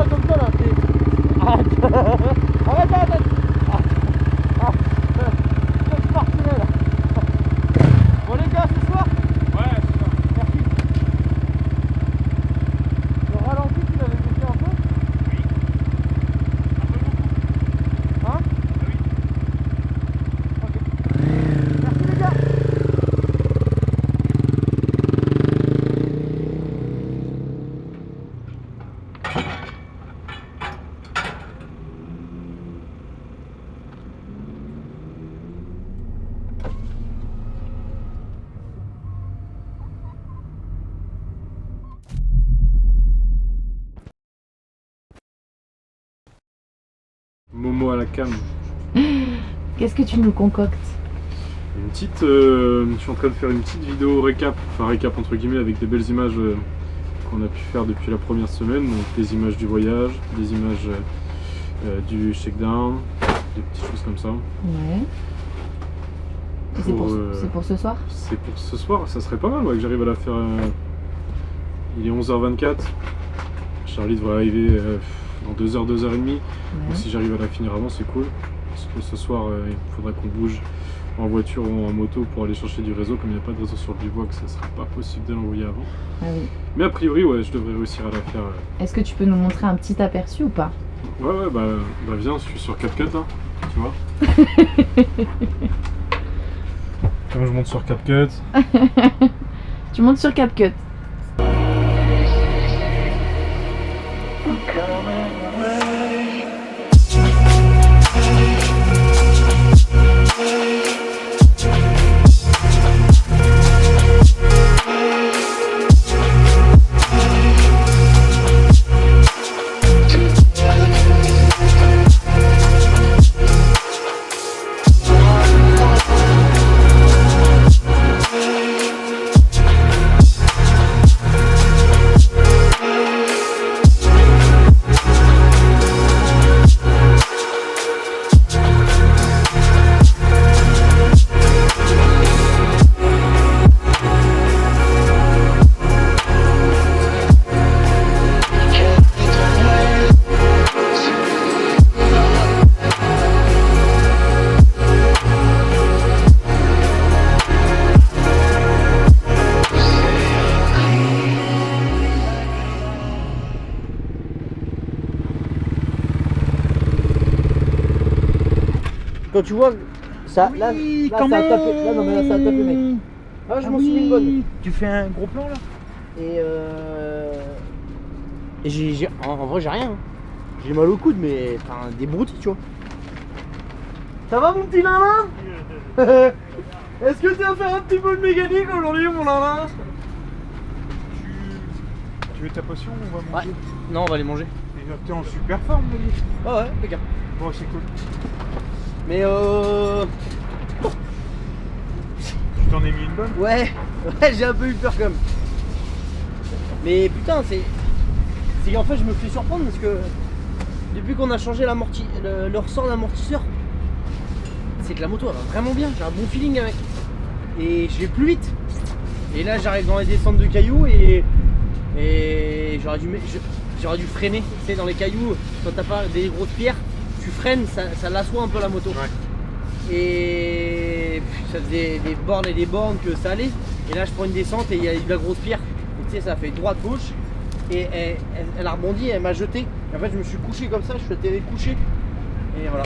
là comme ça là. Arrête. Arrête, arrête. C'est parti là. Bon les gars, ce soir. Ouais, c'est ça. Merci. Le ralenti, tu l'avais baissé un peu? Oui. Un peu beaucoup. Hein? Oui. Ok. Merci les gars. Momo à la cam. Qu'est-ce que tu nous concoctes? Une petite. Je suis en train de faire une petite vidéo récap, enfin récap entre guillemets, avec des belles images qu'on a pu faire depuis la première semaine. Donc des images du voyage, des images du shakedown, des petites choses comme ça. Ouais. Et c'est pour ce soir? C'est pour ce soir, ça serait pas mal ouais, que j'arrive à la faire. Il est 11h24. Charlie devrait arriver dans 2h, 2h30. Ouais. Donc si j'arrive à la finir avant, c'est cool. Parce que ce soir, il faudra qu'on bouge en voiture ou en moto pour aller chercher du réseau. Comme il n'y a pas de réseau sur le bivouac, ça sera pas possible de l'envoyer avant. Ah oui. Mais a priori, ouais, je devrais réussir à la faire. Est-ce que tu peux nous montrer un petit aperçu ou pas? Ouais, bah viens, je suis sur CapCut là, tu vois. Comme je monte sur CapCut. Tu montes sur CapCut. Quand tu vois ça, Oui, là quand ça a même. tapé. Là non mais là ça a tapé mec. Ah je m'en suis mis une bonne. Tu fais un gros plan là? Et en vrai j'ai rien. Hein. J'ai mal au coude mais enfin des broutilles tu vois. Ça va mon petit Lala? Est-ce que tu vas faire un petit peu de mécanique aujourd'hui mon Lala? Tu veux ta potion ou on va manger? Ouais. Non on va les manger. Et t'es en super forme, Molly. Ah ouais regarde. Bon, c'est cool. Mais Tu t'en es mis une bonne? ouais j'ai un peu eu peur quand même. Mais putain c'est qu'en fait je me fais surprendre parce que depuis qu'on a changé le ressort d'amortisseur, c'est que la moto elle va vraiment bien, j'ai un bon feeling avec. Et je vais plus vite. Et là j'arrive dans les descentes de cailloux et j'aurais dû freiner, tu sais dans les cailloux, quand t'as pas des grosses pierres, tu freines, ça l'assoit un peu la moto. Ouais. Et ça faisait des bornes et des bornes que ça allait. Et là je prends une descente et il y a de la grosse pierre. Et tu sais ça fait droite-gauche. Et elle a rebondi, elle m'a jeté. Et en fait je me suis couché comme ça, je suis atterri couché. Et voilà.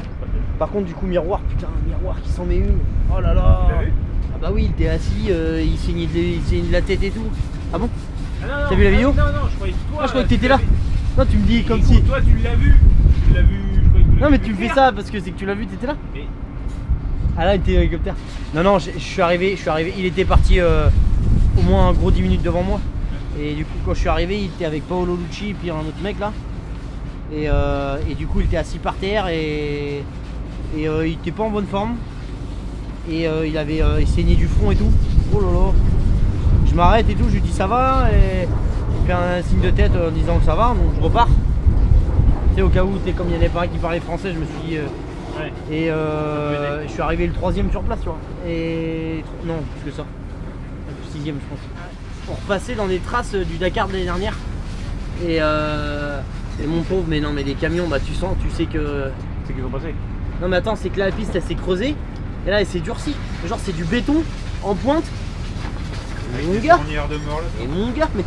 Par contre du coup miroir, putain un miroir qui s'en met une. Oh là là. Tu l'as vu? Ah bah oui il était assis, il saignait de la tête et tout. Ah bon? Ah, non, T'as vu la vidéo? Non, je croyais que toi. Ah je croyais que tu t'étais là. l'avais. Non tu me dis comme Et si. toi, tu l'as vu. Tu l'as vu. Je croyais que tu Non mais l'avais tu me vu fais faire. ça parce que c'est que tu l'as vu, t'étais là? Mais- Ah là il était hélicoptère. Non je suis arrivé, il était parti au moins un gros 10 minutes devant moi. Et du coup quand je suis arrivé il était avec Paolo Lucci et puis un autre mec là. Et du coup il était assis par terre et il était pas en bonne forme. Et il saignait du front et tout. Oh là là. Je m'arrête et tout, je lui dis ça va et je fais un signe de tête en disant que ça va, donc je repars. Tu sais au cas où comme il y en avait pas un qui parlait français, je me suis dit Ouais. et je suis arrivé le 3e sur place tu vois. Et non plus que ça. Le 6e je pense. On repassait dans les traces du Dakar de l'année dernière. Et Et mon pauvre, mais non, mais les camions, bah tu sens, tu sais que. C'est qu'ils ont passé. Non, mais attends, c'est que là, la piste elle s'est creusée et là elle s'est durcie. Genre, c'est du béton en pointe. Et mon gars, Fournière de mort là. et mon gars, mais.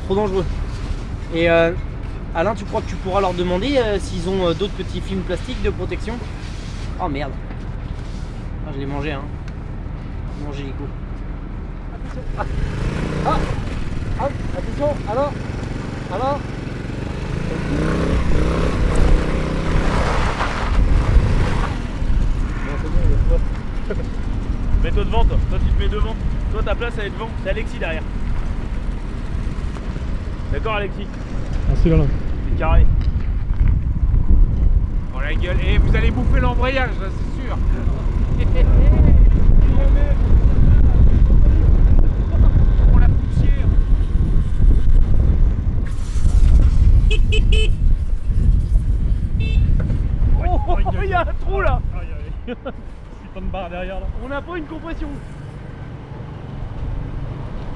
Trop dangereux. Et Alain, tu crois que tu pourras leur demander s'ils ont d'autres petits films plastiques de protection? Oh merde. Ah, je l'ai mangé, hein. J'ai mangé Nico. Attention. Ah, attention, Alain. Alain. Mets-toi devant, toi. Toi, tu te mets devant. Toi, ta place, elle est devant. C'est Alexis derrière. D'accord, Alexis? Merci Alain. C'est carré. Oh la gueule. Et vous allez bouffer l'embrayage, là, c'est sûr. Oh la poussière. Oh, il y a un trou là. C'est pas de barre derrière là. On n'a pas une compression.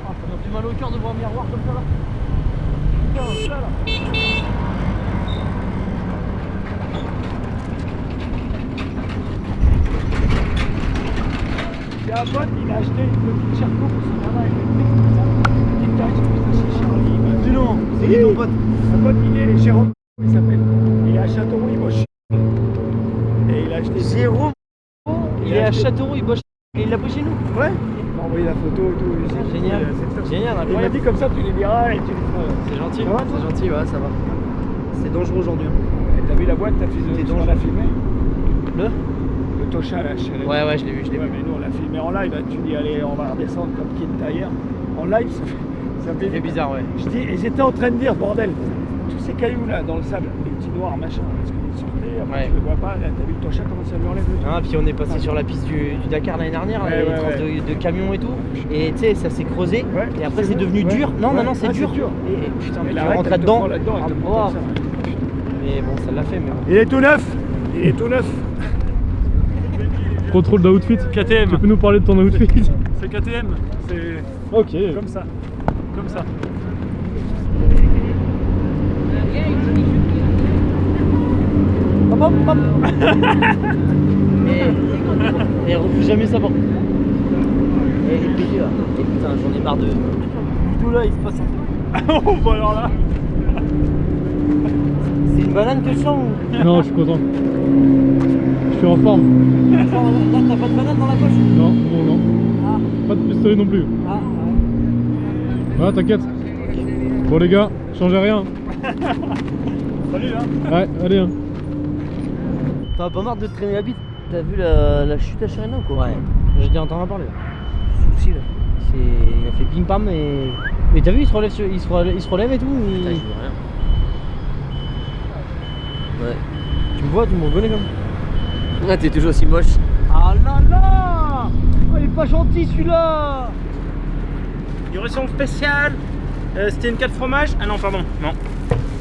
Ah, ça m'a fait mal au cœur de voir un miroir comme ça là. Putain, ça là. J'ai un pote, il a acheté une petite Cherco pour son gamin électrique comme ça. Il t'a acheté ça chez Charlie. Dis non, c'est qui ton pote? Un pote, il est Jérôme, il s'appelle. Il est à Châteauroux, il bosse. Et il a acheté. Jérôme. Il est à Châteauroux, il bosse. Et il l'a pris chez nous? Ouais. Il m'a envoyé la photo et tout. Ah, génial. Génial, Il m'a incroyable. dit comme ça, tu les verras et tu les feras. C'est gentil, Ça va, toi c'est gentil, ouais, ça va. C'est dangereux aujourd'hui. Et t'as vu la boîte, t'as fait T'es on dangereux. l'a filmé. Le Le Tosha là, chez Ouais, ouais, je l'ai vu, je l'ai Ouais, vu. mais nous on l'a filmé en live. Tu dis, allez, on va redescendre comme qui est tailleur. En live, ça fait C'est bizarre, ouais. Je dis, et j'étais en train de dire, bordel, tous ces cailloux là dans le sable, les petits noirs, machin, est-ce qu'ils sortaient, après Ouais. tu les vois pas, là, t'as vu le Tosha comment ça lui enlève le truc. Ah, puis on est passé sur la piste du Dakar l'année dernière, Ouais, les ouais, traces ouais. de camions et tout. Et tu sais, ça s'est creusé. Ouais. Et après, c'est vrai devenu Ouais. dur. Non, Ouais. non, non, c'est Ah, dur. Et putain, mais tu rentres là-dedans. Là-dedans, elle te Ah, prend wow. comme ça. Mais bon, ça l'a fait, mais bon. Il est tout neuf. Il est tout neuf. Contrôle d'outfit. KTM. Tu peux nous parler de ton outfit? C'est KTM. C'est Ok. comme ça. Comme ça. Hop, hop, hop. Et refuse jamais ça, par contre. Et il est pété là. Et putain, j'en ai marre de. Tout là, il se passe un truc. Oh, bah alors là. C'est une banane que je sens ou. Non, je suis content. Je suis en forme. Genre, là, t'as pas de banane dans la poche? Non, non, non. Ah, Pas de pistolet non plus. ah, Voilà, t'inquiète. Bon les gars, changez rien. Salut hein. Ouais, allez. Hein. T'as pas marre de te traîner la bite? T'as vu la chute à Sherina ou quoi? Ouais. J'ai dit entendre parler là. Souci là. Il a fait pim pam et. Mais t'as vu, il se relève, il se relève et tout. Il... Putain, je vois rien. Ouais. Tu me vois, tu me reconnais comme. Ah, t'es toujours aussi moche. Ah là là, oh, il est pas gentil celui-là. Livraison spéciale. C'était une 4 fromages. Ah non, pardon. Non.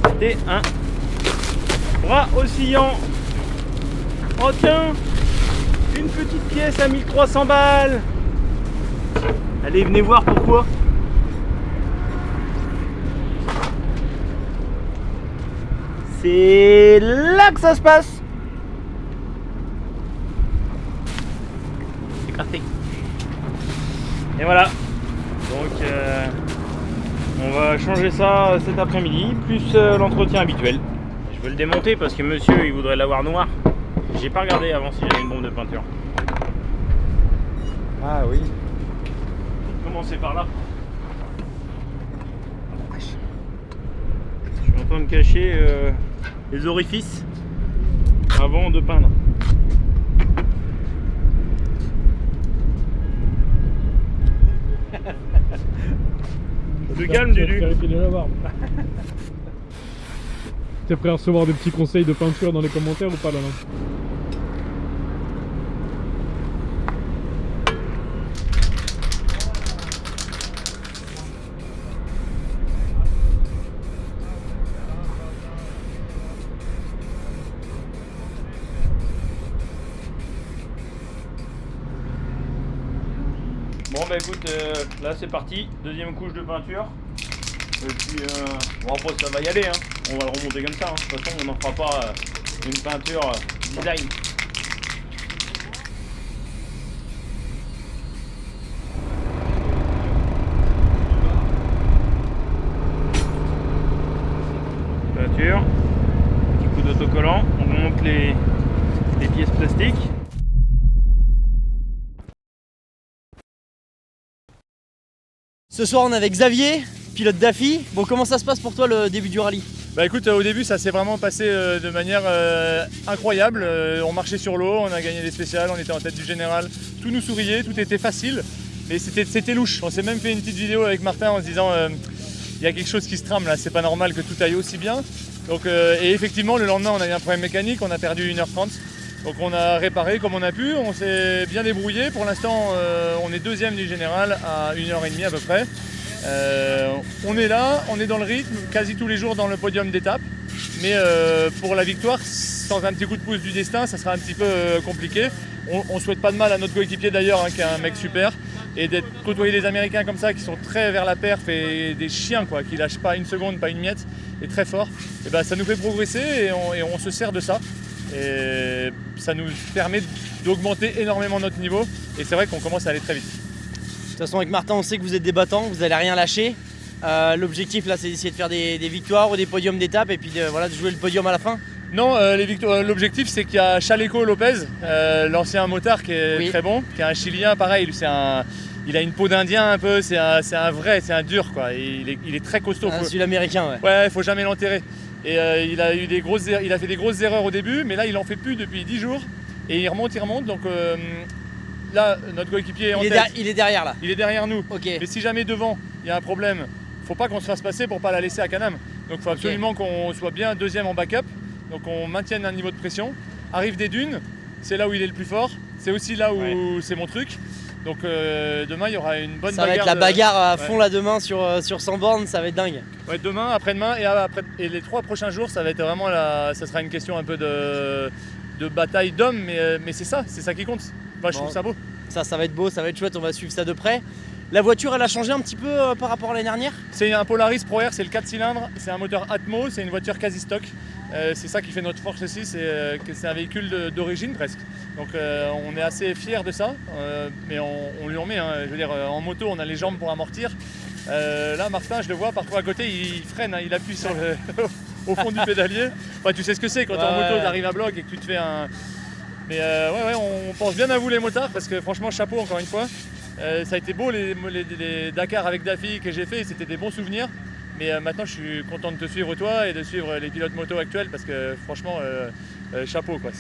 C'était un bras oscillant. Oh tiens, une petite pièce à 1300 balles. Allez, venez voir pourquoi. C'est là que ça se passe. C'est parti. Et voilà. Donc on va changer ça cet après-midi, plus l'entretien habituel. Je vais le démonter parce que monsieur il voudrait l'avoir noir. J'ai pas regardé avant s'il y avait une bombe de peinture. Ah oui. Commencer par là. Je suis en train de cacher les orifices avant de peindre. Te calme Tu vas te Dudu. faire épiler la barbe. T'es prêt à recevoir des petits conseils de peinture dans les commentaires ou pas là? Bon bah écoute, là c'est parti, deuxième couche de peinture. Et puis, bon après ça va y aller, hein. On va le remonter comme ça, hein. De toute façon on n'en fera pas une peinture design. Peinture, petit coup d'autocollant, on monte les pièces plastiques. Ce soir on est avec Xavier, pilote d'AFI. Bon, comment ça se passe pour toi le début du rallye? Bah écoute, au début ça s'est vraiment passé de manière incroyable. On marchait sur l'eau, on a gagné des spéciales, on était en tête du général, tout nous souriait, tout était facile. Mais c'était louche. On s'est même fait une petite vidéo avec Martin en se disant il y a quelque chose qui se trame là, c'est pas normal que tout aille aussi bien. Donc, et effectivement le lendemain on a eu un problème mécanique, on a perdu 1h30. Donc on a réparé comme on a pu, on s'est bien débrouillé. Pour l'instant on est deuxième du général à 1h30 à peu près. On est là, on est dans le rythme, quasi tous les jours dans le podium d'étape. Mais pour la victoire, sans un petit coup de pouce du destin, ça sera un petit peu compliqué. On souhaite pas de mal à notre coéquipier d'ailleurs, hein, qui est un mec super. Et d'être côtoyé des Américains comme ça, qui sont très vers la perf et des chiens quoi, qui lâchent pas une seconde, pas une miette, et très fort, et ben, ça nous fait progresser et on se sert de ça. Et ça nous permet d'augmenter énormément notre niveau. Et c'est vrai qu'on commence à aller très vite. De toute façon avec Martin on sait que vous êtes des battants, vous n'allez rien lâcher. L'objectif là c'est d'essayer de faire des victoires ou des podiums d'étape et puis de jouer le podium à la fin. Non, l'objectif c'est qu'il y a Chaleco Lopez, l'ancien motard qui est très bon, qui est un Chilien pareil, il a une peau d'Indien un peu, c'est un vrai, c'est un dur quoi, il est très costaud. Un Sud-américain ouais. Ouais, faut jamais l'enterrer. Et il a fait des grosses erreurs au début, mais là il en fait plus depuis 10 jours et il remonte. Donc là notre coéquipier est en tête. Il est derrière là. Il est derrière nous. Okay. Mais si jamais devant il y a un problème, faut pas qu'on se fasse passer pour pas la laisser à Canam. Donc il faut absolument qu'on soit bien deuxième en backup. Donc on maintienne un niveau de pression. Arrive des dunes, c'est là où il est le plus fort. C'est aussi là où c'est mon truc. Donc demain il y aura une bonne bagarre. Ça va être la bagarre à fond là demain sur 100 bornes, ça va être dingue. Ouais, demain, après-demain et les 3 prochains jours, ça va être vraiment ça sera une question un peu de bataille d'hommes, mais c'est ça qui compte. Moi je trouve ça beau. Ça va être beau, ça va être chouette, on va suivre ça de près. La voiture elle a changé un petit peu par rapport à l'année dernière? C'est un Polaris Pro Air, c'est le 4 cylindres, c'est un moteur Atmo, c'est une voiture quasi stock. C'est ça qui fait notre force aussi, c'est que c'est un véhicule d'origine presque. Donc on est assez fiers de ça, mais on lui en met. Hein. Je veux dire, en moto on a les jambes pour amortir. Là Martin, je le vois parfois à côté, il freine, hein, il appuie sur au fond du pédalier. Enfin, tu sais ce que c'est quand t'es en moto, t'arrives à bloc et que tu te fais un... Mais ouais, on pense bien à vous les motards parce que franchement chapeau encore une fois. Ça a été beau les Dakar avec Daffy que j'ai fait, c'était des bons souvenirs. Mais maintenant je suis content de te suivre toi et de suivre les pilotes moto actuels parce que franchement chapeau quoi,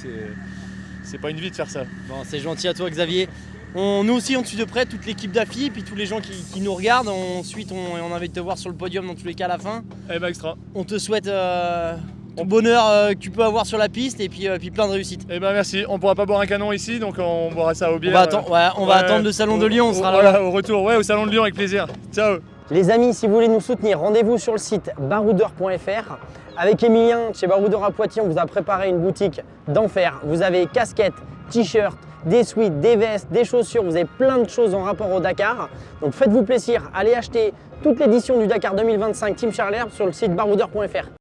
c'est pas une vie de faire ça. Bon, c'est gentil à toi Xavier. Nous aussi on suit de près toute l'équipe d'AFI et puis tous les gens qui nous regardent. Ensuite on a envie de te voir sur le podium dans tous les cas à la fin. Eh ben extra. On te souhaite tout bonheur que tu peux avoir sur la piste et puis plein de réussite. Eh ben merci, on pourra pas boire un canon ici donc on boira ça au bière. On va attendre le salon de Lyon, on sera là. Au retour, au salon de Lyon avec plaisir. Ciao. Les amis, si vous voulez nous soutenir, rendez-vous sur le site baroudeur.fr. Avec Emilien, chez Baroudeur à Poitiers, on vous a préparé une boutique d'enfer. Vous avez casquettes, t-shirts, des sweats, des vestes, des chaussures, vous avez plein de choses en rapport au Dakar. Donc faites-vous plaisir, allez acheter toute l'édition du Dakar 2025 Team Charles Herbe sur le site baroudeur.fr.